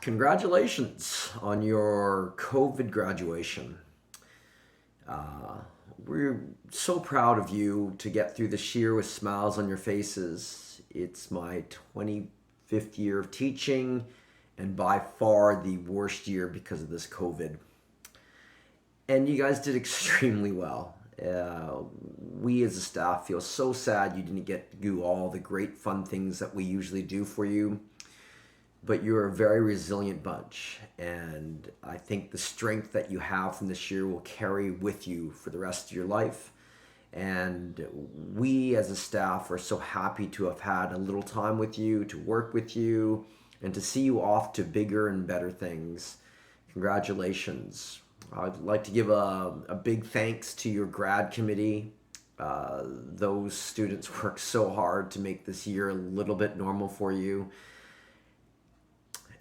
Congratulations on your COVID graduation. We're so proud of you to get through this year with smiles on your faces. It's my 25th year of teaching and by far the worst year because of this COVID. And you guys did extremely well. We as a staff feel so sad you didn't get to do all the great fun things that we usually do for you. But you're a very resilient bunch, and I think the strength that you have from this year will carry with you for the rest of your life. And we as a staff are so happy to have had a little time with you, to work with you, and to see you off to bigger and better things. Congratulations. I'd like to give a big thanks to your grad committee. Those students worked so hard to make this year a little bit normal for you.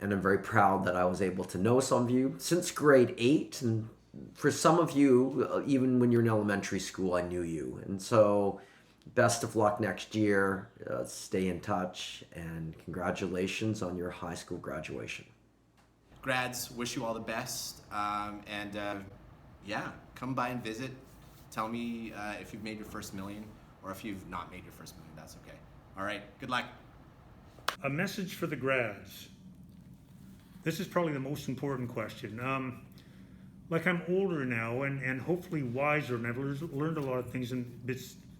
And I'm very proud that I was able to know some of you since grade 8. And for some of you, even when you're in elementary school, I knew you. And so best of luck next year. Stay in touch. And congratulations on your high school graduation. Grads, wish you all the best. Yeah, come by and visit. Tell me if you've made your first million, or if you've not made your first million, that's okay. All right, good luck. A message for the grads. This is probably the most important question. I'm older now and hopefully wiser, and I've learned a lot of things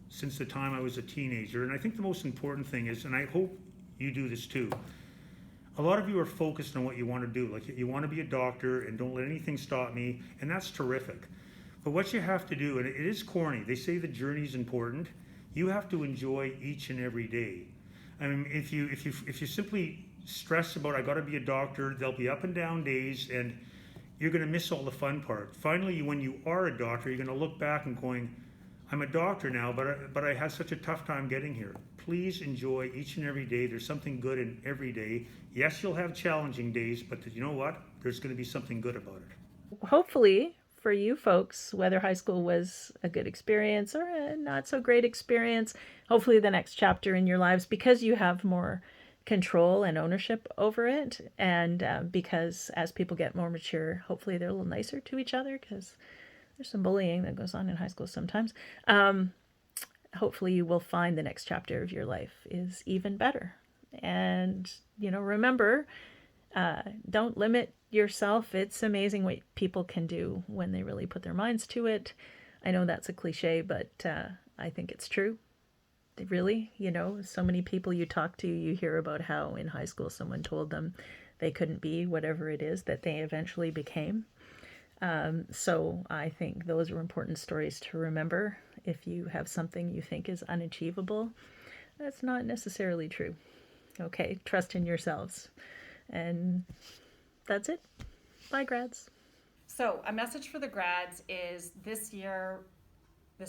since the time I was a teenager. And I think the most important thing is, and I hope you do this too, a lot of you are focused on what you want to do. Like, you want to be a doctor and don't let anything stop me, and that's terrific. But what you have to do, and it is corny, they say the journey's important. You have to enjoy each and every day. I mean, if you simply stress about I got to be a doctor, there'll be up and down days, and you're going to miss all the fun part. Finally, when you are a doctor, you're going to look back and going, I'm a doctor now, but I had such a tough time getting here. Please enjoy each and every day. There's something good in every day. Yes, you'll have challenging days, but you know what? There's going to be something good about it. Hopefully, for you folks, whether high school was a good experience or a not so great experience, hopefully the next chapter in your lives, because you have more control and ownership over it, and because as people get more mature, hopefully they're a little nicer to each other, because there's some bullying that goes on in high school sometimes. Hopefully you will find the next chapter of your life is even better. And remember, don't limit yourself. It's amazing what people can do when they really put their minds to it. I know that's a cliche, but I think it's true. Really, so many people you talk to, you hear about how in high school someone told them they couldn't be whatever it is that they eventually became. So I think those are important stories to remember. If you have something you think is unachievable, that's not necessarily true. Okay, trust in yourselves. And that's it. Bye, grads. So a message for the grads is this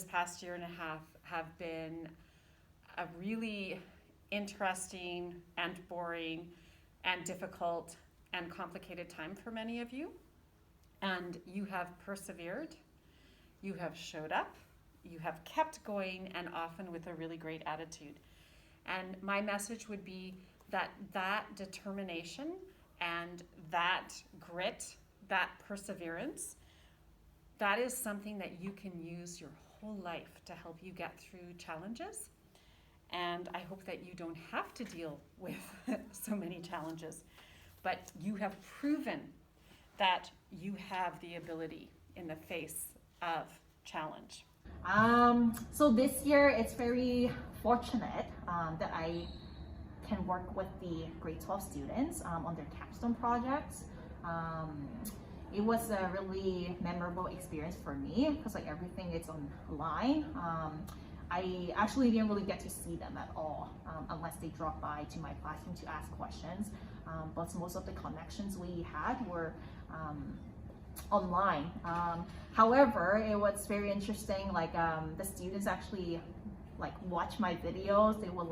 past year and a half have been a really interesting and boring and difficult and complicated time for many of you. And you have persevered, you have showed up, you have kept going, and often with a really great attitude. And my message would be that determination and that grit, that perseverance, that is something that you can use your whole life to help you get through challenges. And I hope that you don't have to deal with so many challenges, but you have proven that you have the ability in the face of challenge. So this year it's very fortunate that I can work with the grade 12 students on their capstone projects. It was a really memorable experience for me because everything is online. I actually didn't really get to see them at all unless they dropped by to my classroom to ask questions. But most of the connections we had were online. However, it was very interesting. The students actually watch my videos. They would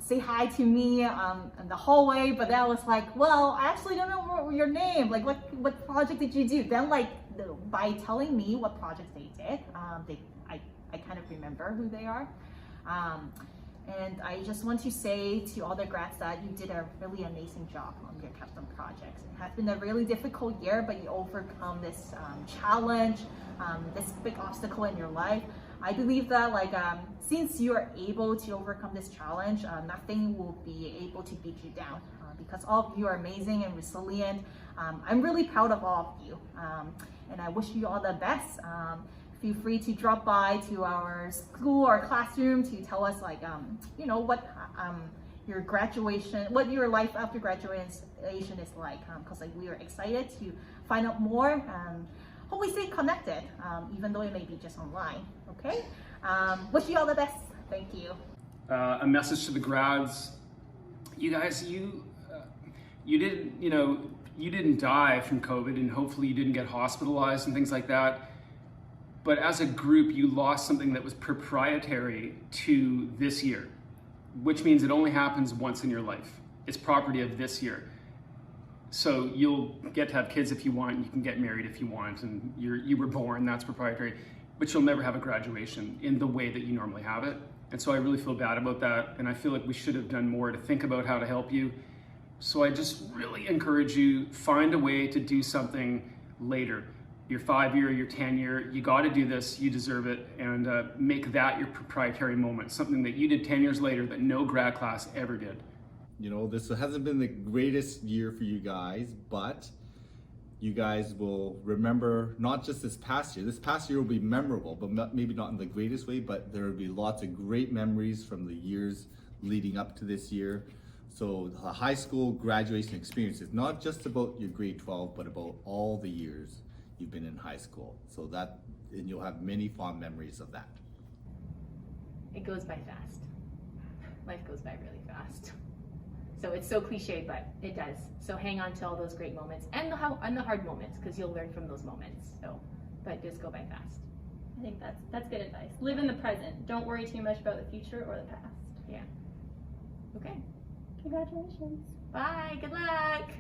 say hi to me in the hallway. But then I was like, well, I actually don't know your name. What project did you do? Then by telling me what project they did, I kind of remember who they are. And I just want to say to all the grads that you did a really amazing job on your capstone projects. It has been a really difficult year, but you overcome this challenge, this big obstacle in your life. I believe that since you are able to overcome this challenge, nothing will be able to beat you down because all of you are amazing and resilient. I'm really proud of all of you, and I wish you all the best. Feel free to drop by to our school or classroom to tell us what your graduation, what your life after graduation is like, because we are excited to find out more. Hopefully stay connected, even though it may be just online. Okay, wish you all the best. Thank you. A message to the grads: you guys, you didn't die from COVID, and hopefully you didn't get hospitalized and things like that. But as a group, you lost something that was proprietary to this year, which means it only happens once in your life. It's property of this year. So you'll get to have kids if you want, you can get married if you want, and you were born, that's proprietary. But you'll never have a graduation in the way that you normally have it. And so I really feel bad about that, and I feel like we should have done more to think about how to help you. So I just really encourage you, find a way to do something later. Your 5-year, your 10-year, you got to do this, you deserve it, and make that your proprietary moment, something that you did 10 years later that no grad class ever did. You know, this hasn't been the greatest year for you guys, but you guys will remember not just this past year. This past year will be memorable, but maybe not in the greatest way, but there will be lots of great memories from the years leading up to this year. So the high school graduation experience is not just about your grade 12, but about all the years you've been in high school. So and you'll have many fond memories of that. It goes by fast. Life goes by really fast. So it's so cliche, but it does. So hang on to all those great moments and the hard moments, because you'll learn from those moments. So, but just go by fast. I think that's good advice. Live in the present. Don't worry too much about the future or the past. Yeah. Okay. Congratulations. Bye. Good luck.